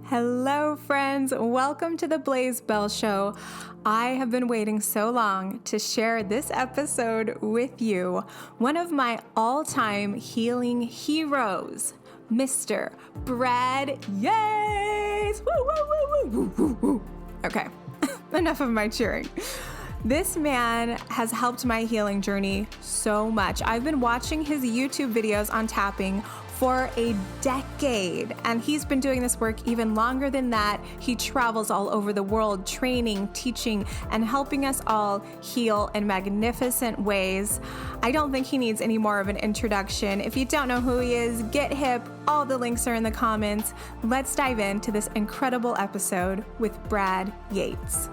Hello, friends. Welcome to the Blaze Bell Show. I have been waiting so long to share this episode with you. One of my all-time healing heroes, Mr. Brad Yates. Woo, woo, woo, woo, woo, woo, woo. Okay, enough of my cheering. This man has helped my healing journey so much. I've been watching his YouTube videos on tapping for a decade, and he's been doing this work even longer than that. He travels all over the world, training, teaching, and helping us all heal in magnificent ways. I don't think he needs any more of an introduction. If you don't know who he is, get hip. All the links are in the comments. Let's dive into this incredible episode with Brad Yates.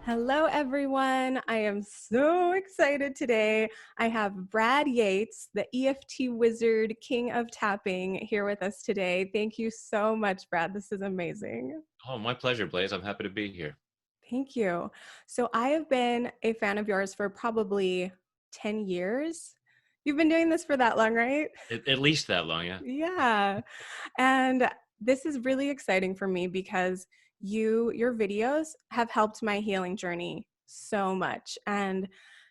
Hello, everyone. I am so excited today. I have Brad Yates, the EFT wizard, king of tapping, here with us today. Thank you so much, Brad. This is amazing. Oh, my pleasure, Blaze. I'm happy to be here. Thank you. So I have been a fan of yours for probably 10 years. You've been doing this for that long, right? At least that long, yeah. Yeah. And this is really exciting for me because your videos have helped my healing journey so much. And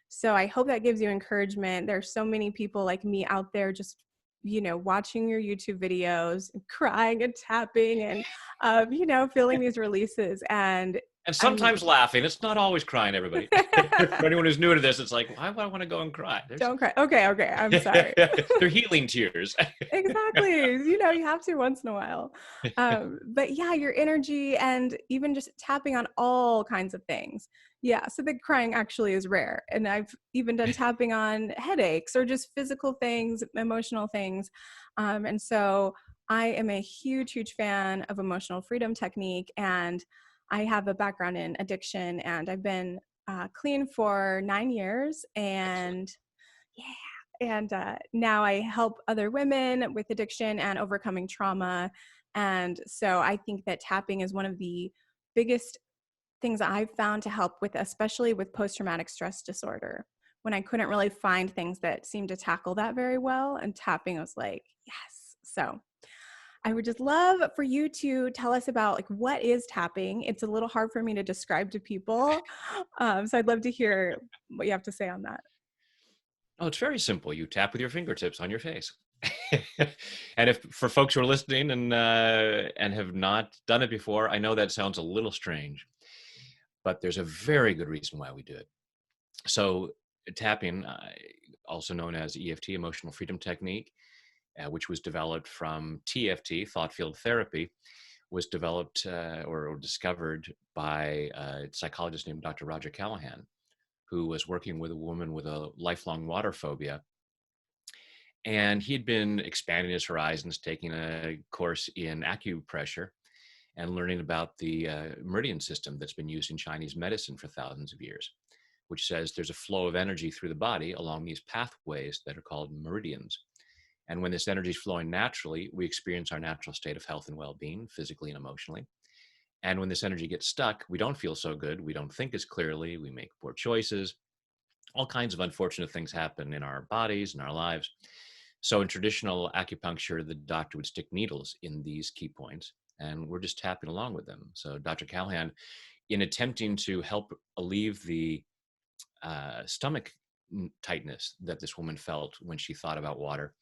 so I hope that gives you encouragement. There's so many people like me out there just, watching your YouTube videes, and crying and tapping and, feeling these releases. And And I'm sometimes laughing. It's not always crying, everybody. For anyone who's new to this, it's like, why would I want to go and cry? Don't cry. Okay. I'm sorry. They're healing tears. Exactly. You have to once in a while. But yeah, your energy and even just tapping on all kinds of things. Yeah. So the crying actually is rare. And I've even done tapping on headaches or just physical things, emotional things. And so I am a huge, huge fan of emotional freedom technique. And I have a background in addiction, and I've been clean for 9 years. Excellent. And yeah. And now I help other women with addiction and overcoming trauma. And so I think that tapping is one of the biggest things I've found to help with, especially with post-traumatic stress disorder, when I couldn't really find things that seemed to tackle that very well. And tapping was like, yes. So I would just love for you to tell us about what is tapping. It's a little hard for me to describe to people. So I'd love to hear what you have to say on that. Oh, it's very simple. You tap with your fingertips on your face. And if for folks who are listening and have not done it before, I know that sounds a little strange, but there's a very good reason why we do it. So tapping, also known as EFT, Emotional Freedom Technique, which was developed from TFT, thought field therapy, was developed or discovered by a psychologist named Dr. Roger Callahan, who was working with a woman with a lifelong water phobia. And he'd been expanding his horizons, taking a course in acupressure and learning about the meridian system that's been used in Chinese medicine for thousands of years, which says there's a flow of energy through the body along these pathways that are called meridians. And when this energy is flowing naturally, we experience our natural state of health and well-being, physically and emotionally. And when this energy gets stuck, we don't feel so good. We don't think as clearly. We make poor choices. All kinds of unfortunate things happen in our bodies and our lives. So in traditional acupuncture, the doctor would stick needles in these key points, and we're just tapping along with them. So Dr. Callahan, in attempting to help alleviate the stomach tightness that this woman felt when she thought about water,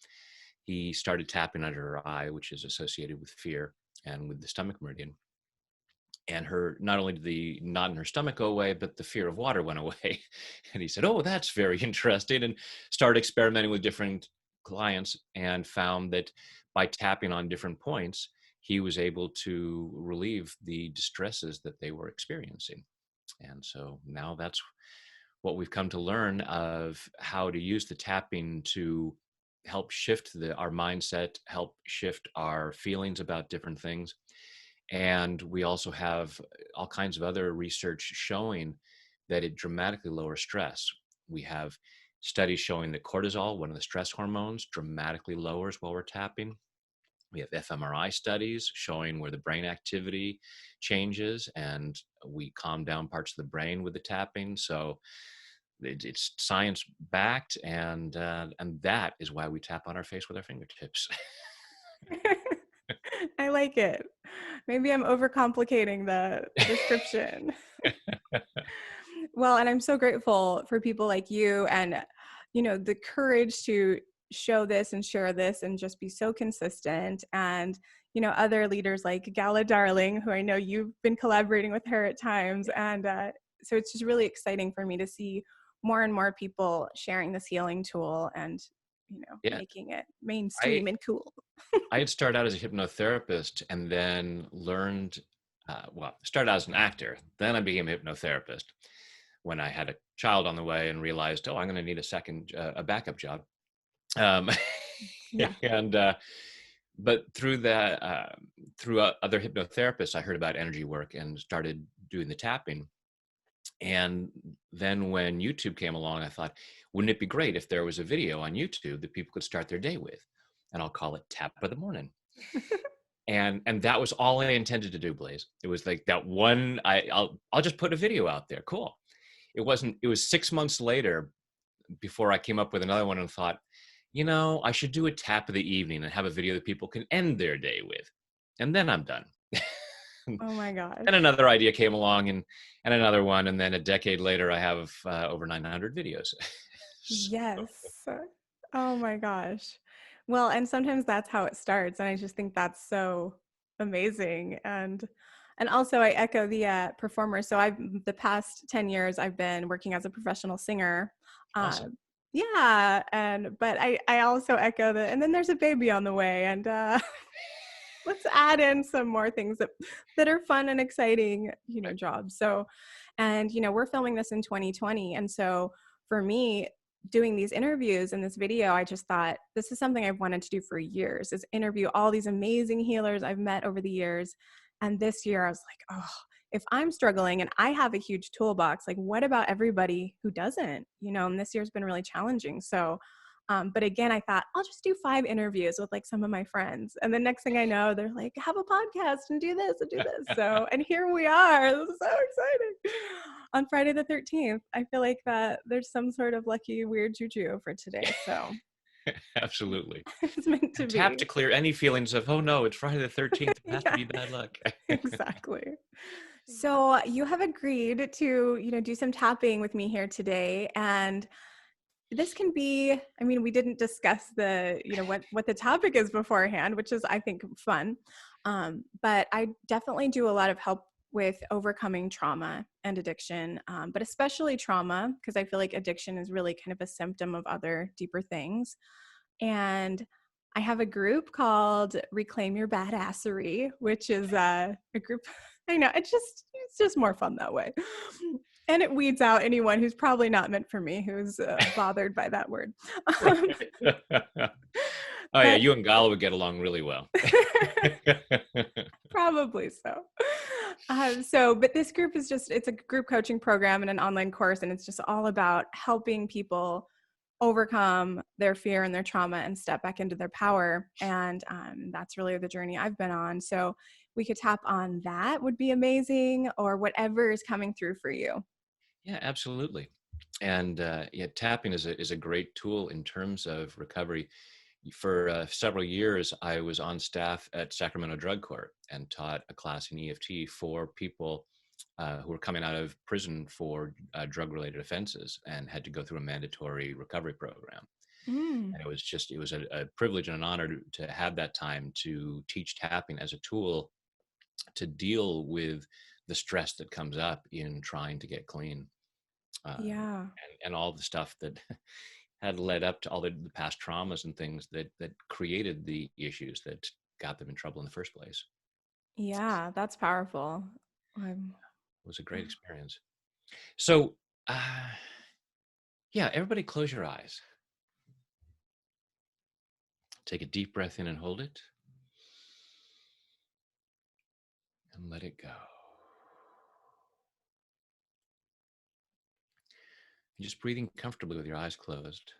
he started tapping under her eye, which is associated with fear, and with the stomach meridian. And her, not only did the knot in her stomach go away, but the fear of water went away. And he said, oh, that's very interesting, and started experimenting with different clients and found that by tapping on different points, he was able to relieve the distresses that they were experiencing. And so now that's what we've come to learn of how to use the tapping to help shift our mindset, help shift our feelings about different things. And we also have all kinds of other research showing that it dramatically lowers stress. We have studies showing that cortisol, one of the stress hormones, dramatically lowers while we're tapping. We have fMRI studies showing where the brain activity changes and we calm down parts of the brain with the tapping. So it's science backed, and that is why we tap on our face with our fingertips. I like it. Maybe I'm overcomplicating the description. Well, and I'm so grateful for people like you and, the courage to show this and share this and just be so consistent. And, other leaders like Gala Darling, who I know you've been collaborating with her at times. And so it's just really exciting for me to see more and more people sharing this healing tool and, Yeah. making it I mainstream and cool. I had started out as a hypnotherapist and then learned, started out as an actor. Then I became a hypnotherapist when I had a child on the way and realized, oh, I'm going to need a backup job. Um, Yeah. and but through that, through other hypnotherapists, I heard about energy work and started doing the tapping. And then when YouTube came along, I thought, wouldn't it be great if there was a video on YouTube that people could start their day with? And I'll call it Tap of the Morning. And that was all I intended to do, Blaze. It was like that one. I'll just put a video out there. Cool. It wasn't. It was 6 months later before I came up with another one and thought, I should do a tap of the evening and have a video that people can end their day with, and then I'm done. Oh my And gosh. another idea came along, and another one, and then a decade later, I have over 900 videos. So, Yes. Oh my gosh. Well, and sometimes that's how it starts, and I just think that's so amazing. And also I echo the performer. So I've the past 10 years I've been working as a professional singer. Uh, awesome. yeah, and but I also echo the and then there's a baby on the way and let's add in some more things that are fun and exciting, jobs. So, and we're filming this in 2020, and so for me, doing these interviews in this video, I just thought this is something I've wanted to do for years: is interview all these amazing healers I've met over the years. And this year, I was like, oh, if I'm struggling and I have a huge toolbox, like what about everybody who doesn't? And this year's been really challenging. So but again, I thought I'll just do 5 interviews with like some of my friends. And the next thing I know, they're like, have a podcast and do this and do this. So, and here we are. This is so exciting. On Friday the 13th, I feel like that there's some sort of lucky, weird juju for today. So Absolutely. it's meant to And tap be. to clear any feelings of, oh no, it's Friday the 13th. It has to Yeah, be bad luck. exactly. So you have agreed to, do some tapping with me here today. And this can be, I mean, we didn't discuss what the topic is beforehand, which is, I think, fun. But I definitely do a lot of help with overcoming trauma and addiction, but especially trauma, because I feel like addiction is really kind of a symptom of other deeper things. And I have a group called Reclaim Your Badassery, which is a group. I know it's just more fun that way, and it weeds out anyone who's probably not meant for me, who's bothered by that word. Um, Oh yeah, but you and Gala would get along really well. probably so. But this group is it's a group coaching program and an online course, and it's just all about helping people overcome their fear and their trauma and step back into their power. And that's really the journey I've been on. So we could tap on that would be amazing, or whatever is coming through for you. Yeah, absolutely. And yeah, tapping is a great tool in terms of recovery. For several years, I was on staff at Sacramento Drug Court and taught a class in EFT for people who were coming out of prison for drug-related offenses and had to go through a mandatory recovery program. Mm, And it was a privilege and an honor to have that time to teach tapping as a tool to deal with the stress that comes up in trying to get clean, yeah. and all the stuff that had led up to all the past traumas and things that created the issues that got them in trouble in the first place. Yeah, that's powerful. Um, It was a great experience. So, uh, yeah, everybody close your eyes. Take a deep breath in and hold it, and let it go. And just breathing comfortably with your eyes closed.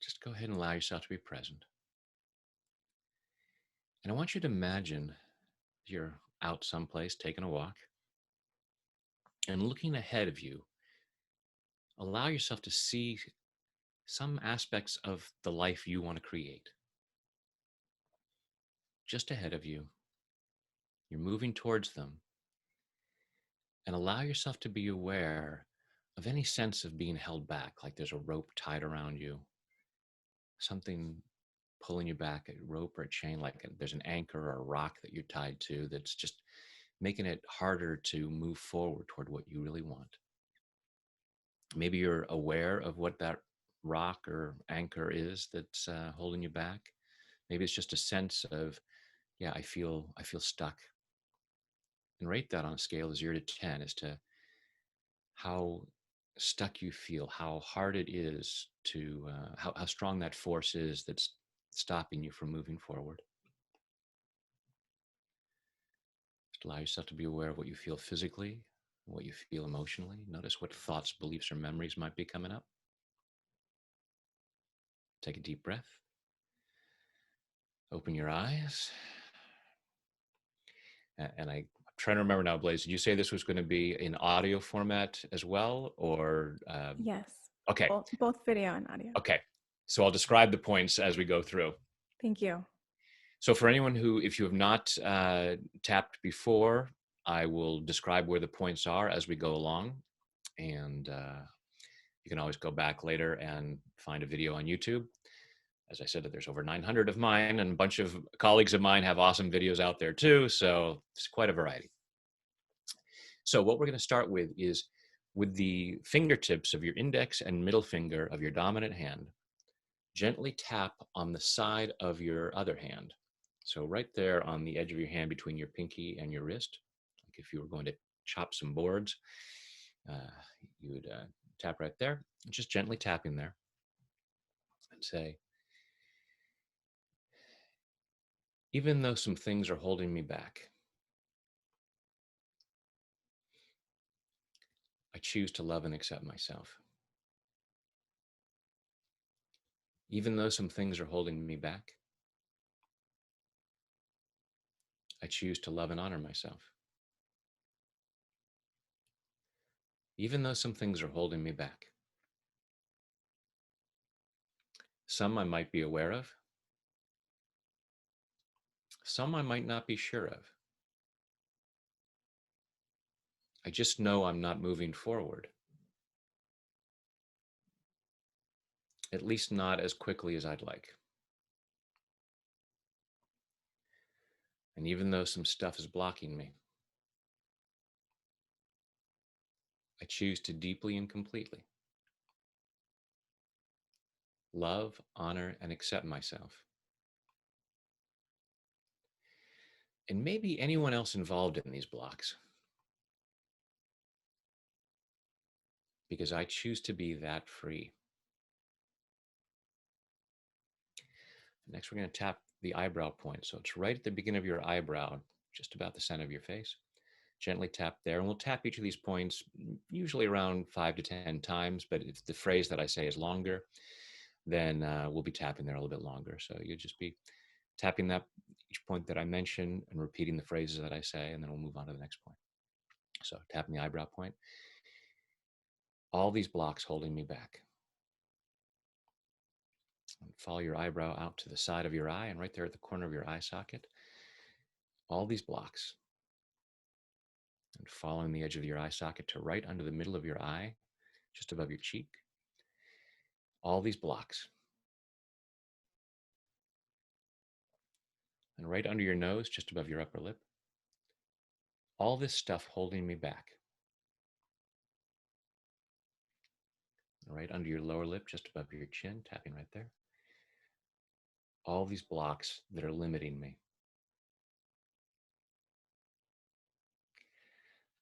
Just go ahead and allow yourself to be present. And I want you to imagine you're out someplace taking a walk and looking ahead of you. Allow yourself to see some aspects of the life you want to create. just ahead of you. You're moving towards them. And allow yourself to be aware of any sense of being held back, like there's a rope tied around you, something pulling you back, a rope or a chain, like there's an anchor or a rock that you're tied to that's just making it harder to move forward toward what you really want. Maybe you're aware of what that rock or anchor is that's holding you back. Maybe it's just a sense of, yeah, I feel stuck. And rate that on a scale of 0 to 10 as to how stuck you feel, how hard it is to, how strong that force is that's stopping you from moving forward. Just allow yourself to be aware of what you feel physically, what you feel emotionally. Notice what thoughts, beliefs, or memories might be coming up. Take a deep breath. Open your eyes. And I'm trying to remember now, Blaze, did you say this was going to be in audio format as well? Or Yes. okay. Both video and audio. Okay. So I'll describe the points as we go through. Thank you. So for anyone who, if you have not tapped before, I will describe where the points are as we go along. And you can always go back later and find a video on YouTube. As I said, that there's over 900 of mine, and a bunch of colleagues of mine have awesome videos out there too. So it's quite a variety. So what we're going to start with is with the fingertips of your index and middle finger of your dominant hand. Gently tap on the side of your other hand. So right there on the edge of your hand between your pinky and your wrist, like if you were going to chop some boards, you would tap right there, just gently tapping there and say, even though some things are holding me back, I choose to love and accept myself. Even though some things are holding me back, I choose to love and honor myself. Even though some things are holding me back, some I might be aware of, some I might not be sure of. I just know I'm not moving forward, at least not as quickly as I'd like. And even though some stuff is blocking me, I choose to deeply and completely love, honor, and accept myself. And maybe anyone else involved in these blocks, because I choose to be that free. Next, we're going to tap the eyebrow point. So it's right at the beginning of your eyebrow, just about the center of your face. Gently tap there, and we'll tap each of these points usually around 5 to 10 times. But if the phrase that I say is longer, then we'll be tapping there a little bit longer. So you'll just be tapping that each point that I mention and repeating the phrases that I say, and then we'll move on to the next point. So tapping the eyebrow point. All these blocks holding me back. And follow your eyebrow out to the side of your eye and right there at the corner of your eye socket. All these blocks. And following the edge of your eye socket to right under the middle of your eye, just above your cheek. All these blocks. And right under your nose, just above your upper lip. All this stuff holding me back. And right under your lower lip, just above your chin, tapping right there. All these blocks that are limiting me.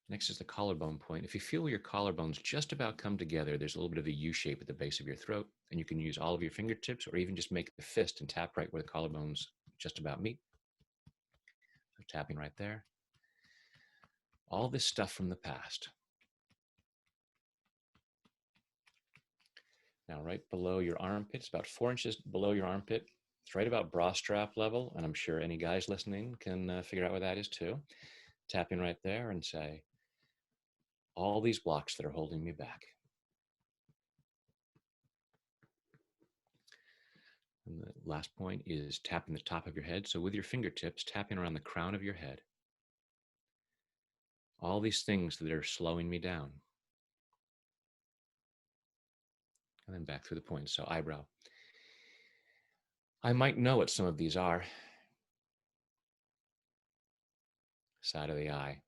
Next is the collarbone point. If you feel your collarbones just about come together, there's a little bit of a U shape at the base of your throat, and you can use all of your fingertips or even just make the fist and tap right where the collarbones just about meet. So tapping right there. All this stuff from the past. Now, right below your armpit, it's about 4 inches below your armpit. It's right about bra strap level, and I'm sure any guys listening can figure out where that is too. Tapping right there and say, all these blocks that are holding me back. And the last point is tapping the top of your head. So with your fingertips, tapping around the crown of your head. All these things that are slowing me down. And then back through the points. So eyebrow. I might know what some of these are. Side of the eye.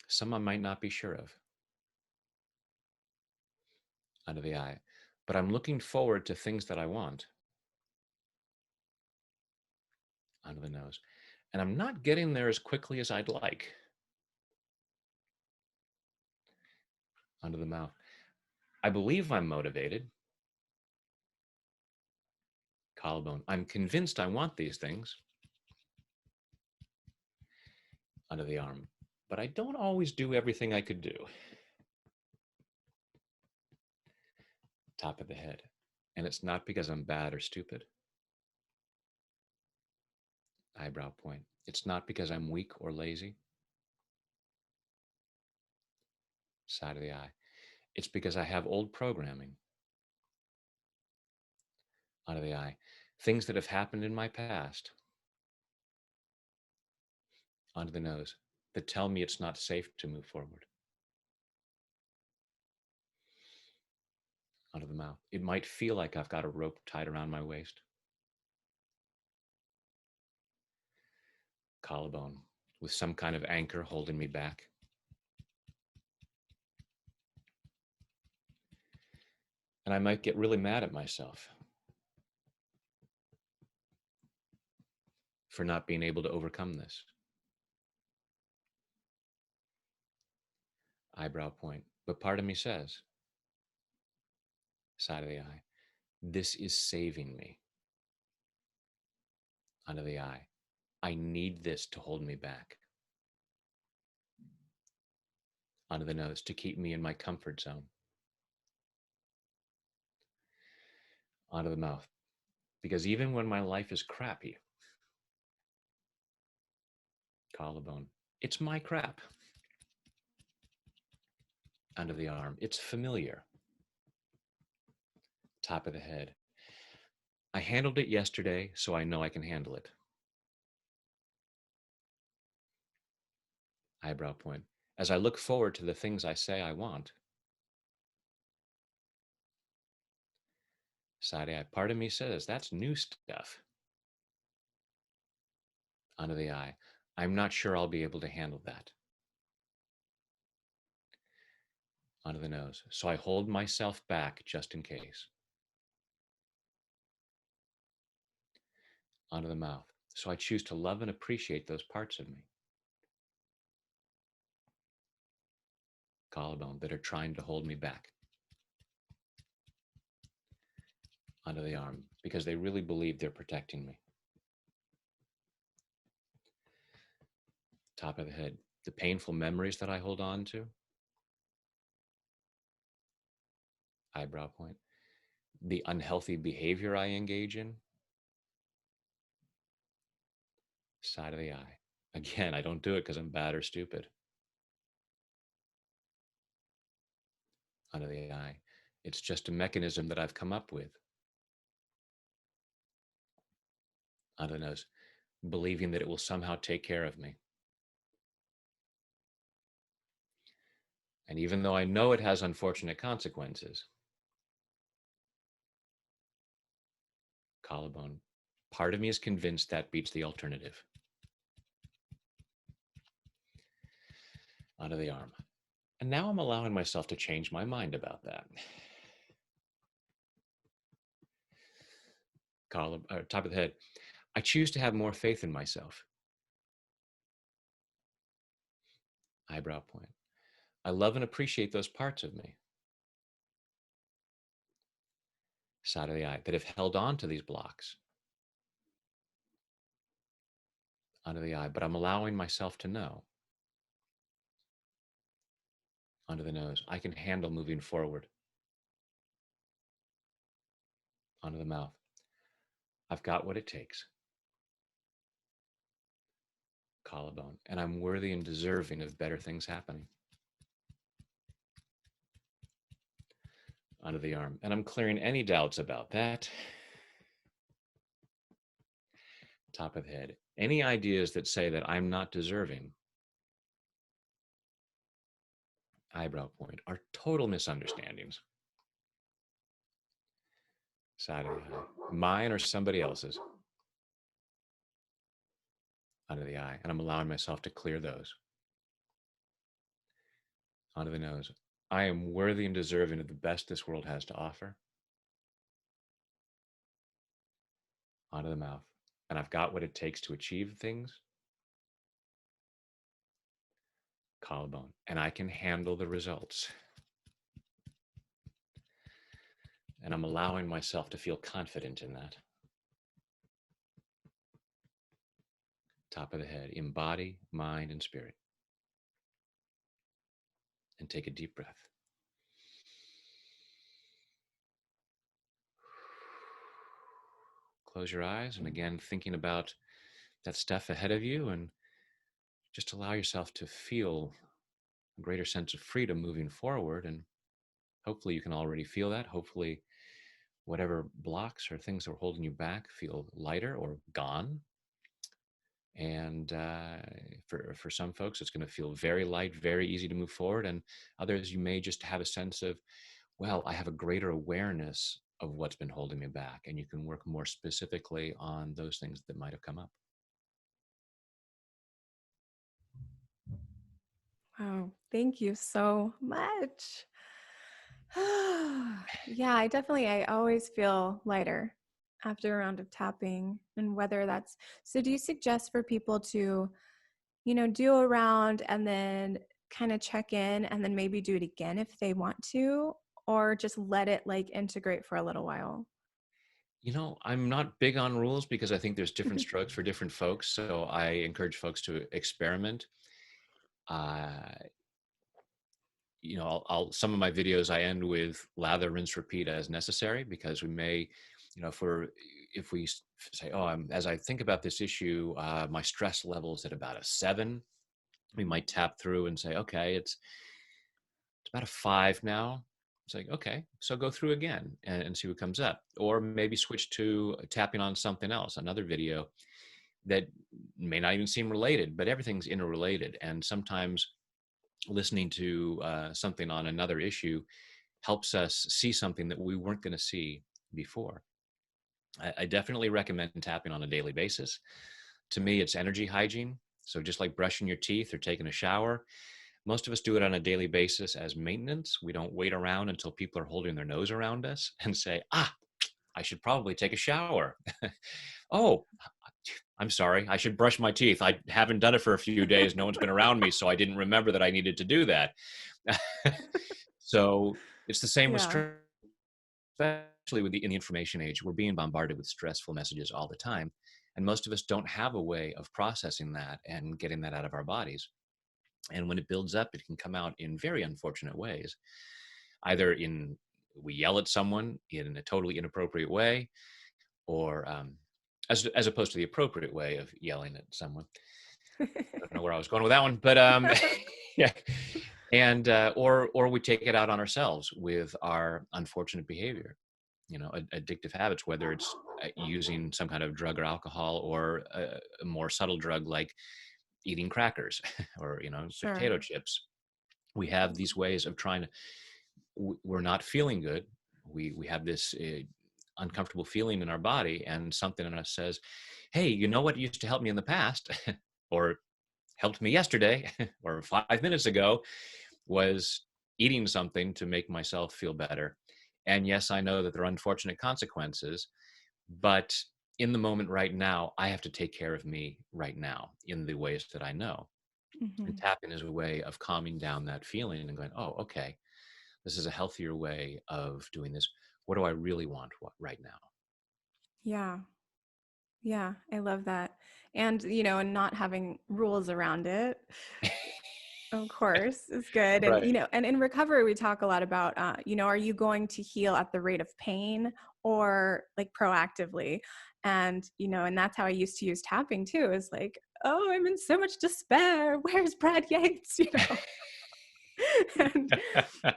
Some I might not be sure of. Under the eye. But I'm looking forward to things that I want. Under the nose. And I'm not getting there as quickly as I'd like. Under the mouth. I believe I'm motivated. Collarbone. I'm convinced I want these things. Under the arm. But I don't always do everything I could do. Top of the head. And it's not because I'm bad or stupid. Eyebrow point. It's not because I'm weak or lazy. Side of the eye. It's because I have old programming. Under the eye. Things that have happened in my past. Under the nose. That tell me it's not safe to move forward. Under the mouth. It might feel like I've got a rope tied around my waist. Collarbone. With some kind of anchor holding me back. And I might get really mad at myself for not being able to overcome this. Eyebrow point. But part of me says, side of the eye, this is saving me. Under the eye, I need this to hold me back. Under the nose, to keep me in my comfort zone. Under the mouth, because even when my life is crappy, collarbone, it's my crap. Under the arm, it's familiar. Top of the head, I handled it yesterday, so I know I can handle it. Eyebrow point, as I look forward to the things I say I want. Side eye, part of me says, that's new stuff. Under the eye, I'm not sure I'll be able to handle that. Under the nose, so I hold myself back just in case. Under the mouth, so I choose to love and appreciate those parts of me. Collarbone, that are trying to hold me back. Under the arm, because they really believe they're protecting me. Top of the head, the painful memories that I hold on to. Eyebrow point, the unhealthy behavior I engage in. Side of the eye, again, I don't do it because I'm bad or stupid. Under the eye, it's just a mechanism that I've come up with. Under the nose, believing that it will somehow take care of me. And even though I know it has unfortunate consequences, collarbone, part of me is convinced that beats the alternative. Under the arm. And now I'm allowing myself to change my mind about that. Top of the head. I choose to have more faith in myself. Eyebrow point. I love and appreciate those parts of me. Side of the eye, that have held on to these blocks. Under the eye, but I'm allowing myself to know. Under the nose, I can handle moving forward. Under the mouth, I've got what it takes. Collarbone, and I'm worthy and deserving of better things happening. Under the arm, and I'm clearing any doubts about that. top of the head. Any ideas that say that I'm not deserving, eyebrow point, are total misunderstandings. Side of the eye. Mine or somebody else's. Under the eye. And I'm allowing myself to clear those. Onto the nose. I am worthy and deserving of the best this world has to offer. Onto the mouth. And I've got what it takes to achieve things. Collarbone. And I can handle the results. And I'm allowing myself to feel confident in that. Top of the head. In body, mind, and spirit. And take a deep breath. Close your eyes, and again, thinking about that stuff ahead of you, and just allow yourself to feel a greater sense of freedom moving forward. And hopefully you can already feel that. Hopefully whatever blocks or things that are holding you back feel lighter or gone. And for some folks, it's going to feel very light, very easy to move forward. And others, you may just have a sense of, well, I have a greater awareness of what's been holding me back. And you can work more specifically on those things that might have come up. Wow, thank you so much. Yeah, I always feel lighter after a round of tapping. And whether that's, so do you suggest for people to, do a round and then kind of check in and then maybe do it again if they want to, or just let it like integrate for a little while? I'm not big on rules because I think there's different strokes for different folks. So I encourage folks to experiment. Uh, I'll some of my videos I end with lather, rinse, repeat as necessary, because we may, if we say, oh, as I think about this issue, my stress level's at about a 7. We might tap through and say, okay, it's about a 5 now. It's like, okay, so go through again and see what comes up. Or maybe switch to tapping on something else, another video that may not even seem related, but everything's interrelated. And sometimes listening to something on another issue helps us see something that we weren't going to see before. I definitely recommend tapping on a daily basis. To me, it's energy hygiene. So just like brushing your teeth or taking a shower, most of us do it on a daily basis as maintenance. We don't wait around until people are holding their nose around us and say, I should probably take a shower. Oh, I'm sorry, I should brush my teeth. I haven't done it for a few days. No one's been around me, so I didn't remember that I needed to do that. So it's the same with Yeah. stress, especially in the information age. We're being bombarded with stressful messages all the time. And most of us don't have a way of processing that and getting that out of our bodies. And when it builds up, it can come out in very unfortunate ways. Either we yell at someone in a totally inappropriate way, or as opposed to the appropriate way of yelling at someone. I don't know where I was going with that one, but yeah. And or we take it out on ourselves with our unfortunate behavior, addictive habits, whether it's using some kind of drug or alcohol, or a more subtle drug like eating crackers or Sure. potato chips. We have these ways of trying to. We're not feeling good. We have this uncomfortable feeling in our body, and something in us says, hey, you know what used to help me in the past or helped me yesterday or 5 minutes ago was eating something to make myself feel better. And yes, I know that there are unfortunate consequences, but in the moment right now, I have to take care of me right now in the ways that I know. Mm-hmm. And tapping is a way of calming down that feeling and going, oh, okay, this is a healthier way of doing this. What do I really want right now? Yeah. Yeah, I love that. And, and not having rules around it, of course, is good. And, Right. and in recovery, we talk a lot about, are you going to heal at the rate of pain or like proactively? And, and that's how I used to use tapping too, is like, oh, I'm in so much despair. Where's Brad Yates? and,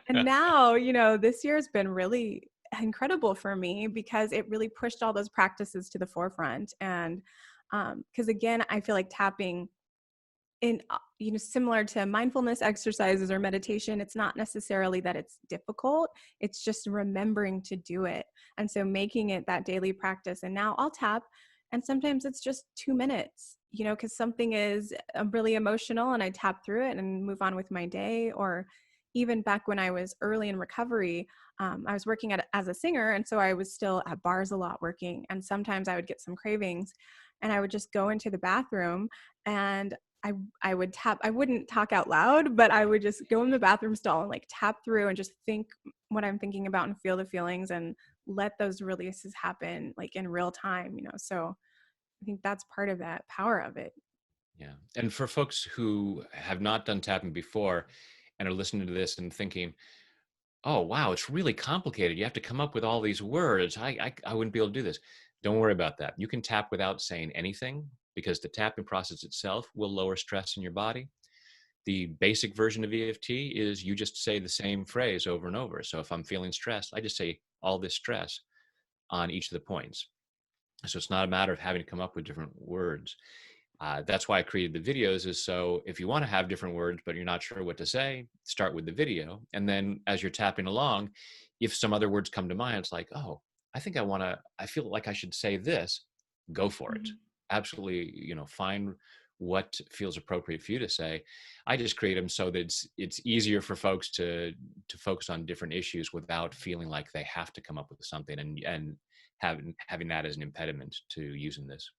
and now, this year has been really incredible for me because it really pushed all those practices to the forefront. And Because again, I feel like tapping in, similar to mindfulness exercises or meditation, it's not necessarily that it's difficult. It's just remembering to do it. And so making it that daily practice. And now I'll tap, and sometimes it's just 2 minutes, because something is really emotional and I tap through it and move on with my day. Or even back when I was early in recovery, I was working as a singer. And so I was still at bars a lot working. And sometimes I would get some cravings and I would just go into the bathroom and I would tap. I wouldn't talk out loud, but I would just go in the bathroom stall and like tap through and just think what I'm thinking about and feel the feelings and let those releases happen like in real time, So I think that's part of that power of it. Yeah. And for folks who have not done tapping before and are listening to this and thinking, oh, wow, it's really complicated. You have to come up with all these words. I wouldn't be able to do this. Don't worry about that. You can tap without saying anything because the tapping process itself will lower stress in your body. The basic version of EFT is you just say the same phrase over and over. So if I'm feeling stressed, I just say all this stress on each of the points. So it's not a matter of having to come up with different words. That's why I created the videos, is so if you want to have different words, but you're not sure what to say, start with the video. And then as you're tapping along, if some other words come to mind, it's like, oh, I feel like I should say this, go for it. Mhm. Absolutely, find what feels appropriate for you to say. I just create them so that it's easier for folks to focus on different issues without feeling like they have to come up with something and having that as an impediment to using this.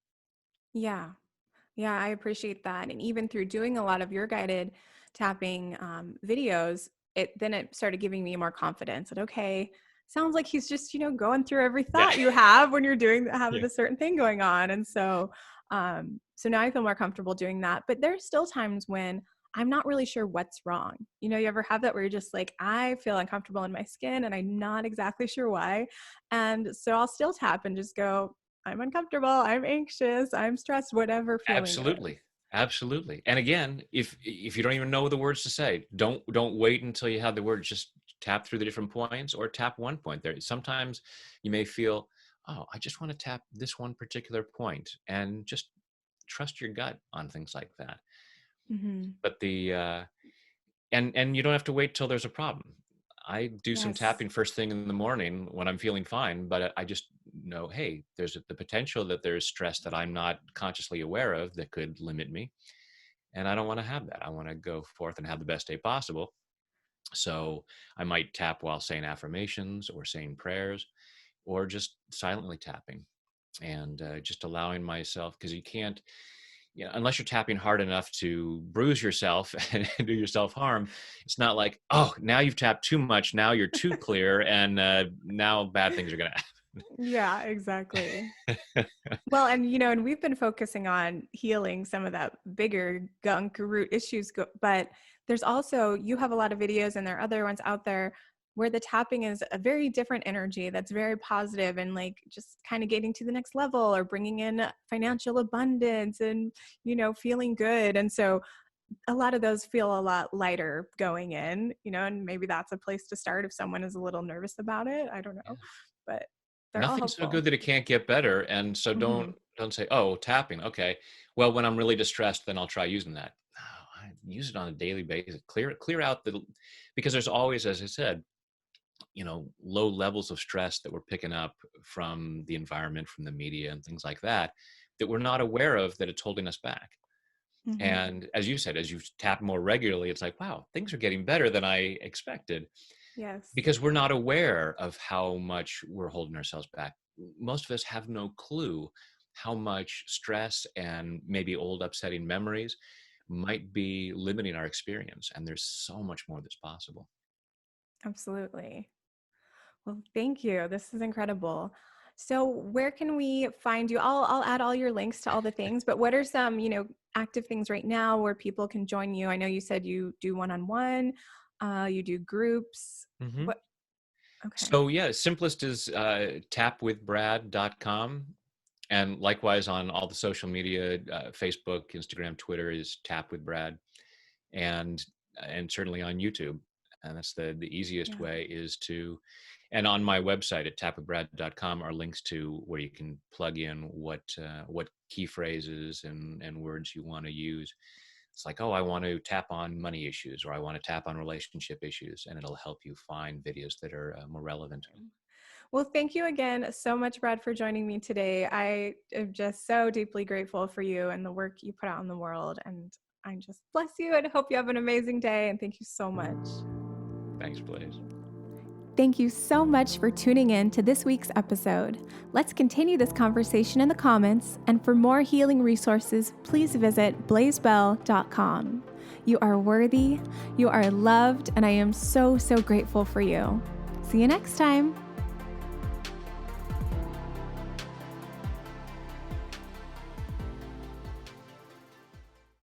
Yeah. Yeah, I appreciate that. And even through doing a lot of your guided tapping videos, it started giving me more confidence that, okay, sounds like he's just, going through every Yeah. thought you have when you're having Yeah. a certain thing going on. And so now I feel more comfortable doing that. But there's still times when I'm not really sure what's wrong. You ever have that where you're just like, I feel uncomfortable in my skin and I'm not exactly sure why. And so I'll still tap and just go, I'm uncomfortable, I'm anxious, I'm stressed, whatever feeling it is. Absolutely. Absolutely. And again, if you don't even know the words to say, don't wait until you have the words. Just tap through the different points or tap one point there. Sometimes you may feel, oh, I just want to tap this one particular point, and just trust your gut on things like that. Hmm. But and you don't have to wait till there's a problem. I do some Yes. tapping first thing in the morning when I'm feeling fine, but I just know, hey, there's the potential that there's stress that I'm not consciously aware of that could limit me. And I don't want to have that. I want to go forth and have the best day possible. So I might tap while saying affirmations or saying prayers or just silently tapping and just allowing myself, because you can't, unless you're tapping hard enough to bruise yourself and do yourself harm. It's not like, oh, now you've tapped too much. Now you're too clear. And now bad things are going to Yeah, exactly. happen. Well, and we've been focusing on healing some of that bigger gunk root issues, but there's also, you have a lot of videos and there are other ones out there where the tapping is a very different energy that's very positive and like just kind of getting to the next level or bringing in financial abundance and, feeling good. And so a lot of those feel a lot lighter going in, and maybe that's a place to start if someone is a little nervous about it. I don't Yeah. know, but they're all Nothing's so helpful. good that it can't get better. And so Hmm. don't say, oh, tapping. Okay. Well, when I'm really distressed, then I'll try using that. No, I use it on a daily basis. Clear out because there's always, as I said, low levels of stress that we're picking up from the environment, from the media and things like that, that we're not aware of, that it's holding us back. Hmm. And as you said, as you tap more regularly, it's like, wow, things are getting better than I expected, Yes. because we're not aware of how much we're holding ourselves back. Most of us have no clue how much stress and maybe old upsetting memories might be limiting our experience. And there's so much more that's possible. Absolutely. Well, thank you. This is incredible. So, where can we find you? I'll add all your links to all the things, but what are some, active things right now where people can join you? I know you said you do one-on-one, you do groups. Hmm. What? Okay. So yeah, simplest is tapwithbrad.com. And likewise on all the social media, Facebook, Instagram, Twitter is Tap with Brad, and certainly on YouTube. And that's the easiest Yeah. way is to, And on my website at tapwithbrad.com are links to where you can plug in what key phrases and words you want to use. It's like, oh, I want to tap on money issues, or I want to tap on relationship issues, and it'll help you find videos that are more relevant. Well, thank you again so much, Brad, for joining me today. I am just so deeply grateful for you and the work you put out in the world. And I just bless you and hope you have an amazing day. And thank you so much. Thanks, Blaze. Thank you so much for tuning in to this week's episode. Let's continue this conversation in the comments, and for more healing resources, please visit blazebell.com. You are worthy, you are loved, and I am so, so grateful for you. See you next time.